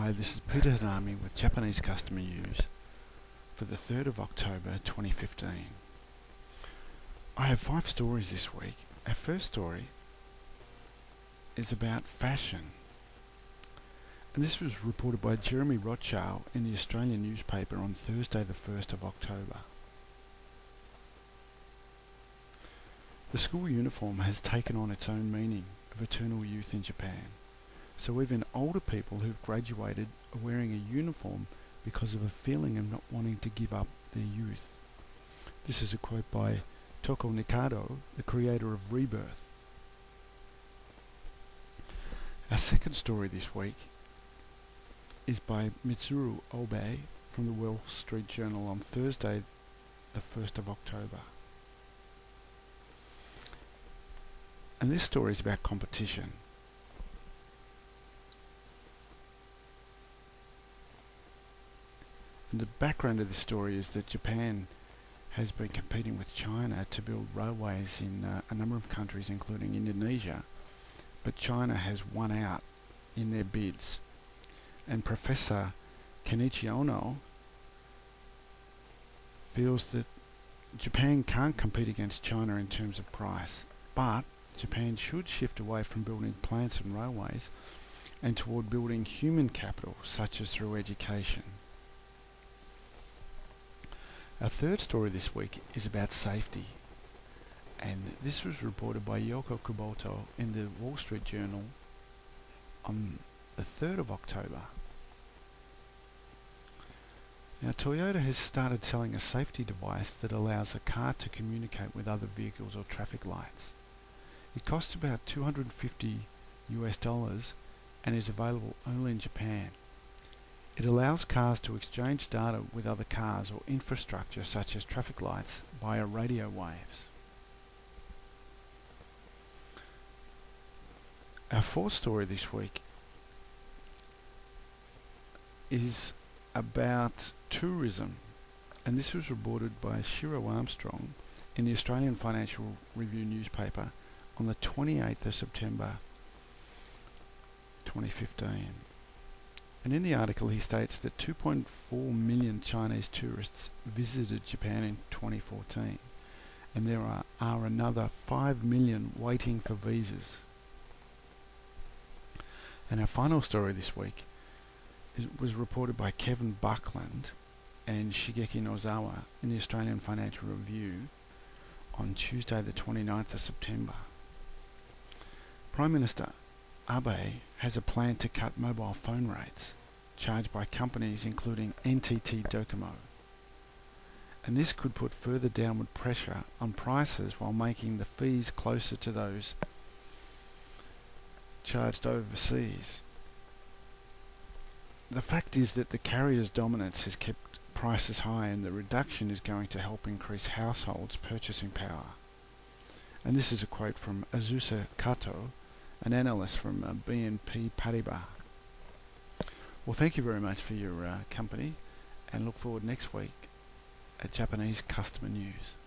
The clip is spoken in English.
Hi, this is Peter Hanami with Japanese Customer News for the 3rd of October 2015. I have 5 stories this week. Our first story is about fashion, and this was reported by Jeremy Rothschild in the Australian newspaper on Thursday the 1st of October. The school uniform has taken on its own meaning of eternal youth in Japan. So even older people who've graduated are wearing a uniform because of a feeling of not wanting to give up their youth. This is a quote by Toko Nikado, the creator of Rebirth. Our second story this week is by Mitsuru Obe from the Wall Street Journal on Thursday the 1st of October. And this story is about competition. And the background of this story is that Japan has been competing with China to build railways in a number of countries, including Indonesia, but China has won out in their bids. And Professor Kenichi Ono feels that Japan can't compete against China in terms of price, but Japan should shift away from building plants and railways and toward building human capital, such as through education. Our third story this week is about safety, and this was reported by Yoko Kuboto in the Wall Street Journal on the 3rd of October. Now, Toyota has started selling a safety device that allows a car to communicate with other vehicles or traffic lights. It costs about $250 and is available only in Japan. It allows cars to exchange data with other cars or infrastructure such as traffic lights via radio waves. Our fourth story this week is about tourism, and this was reported by Shiro Armstrong in the Australian Financial Review newspaper on the 28th of September 2015. And in the article he states that 2.4 million Chinese tourists visited Japan in 2014, and there are another 5 million waiting for visas. And our final story this week was reported by Kevin Buckland and Shigeki Nozawa in the Australian Financial Review on Tuesday the 29th of September. Prime Minister Abe has a plan to cut mobile phone rates charged by companies including NTT Docomo, and this could put further downward pressure on prices while making the fees closer to those charged overseas. The fact is that the carrier's dominance has kept prices high, and the reduction is going to help increase households' purchasing power. And this is a quote from Azusa Kato, an analyst from BNP Paribas. Well, thank you very much for your company, and look forward next week at Japanese Customer News.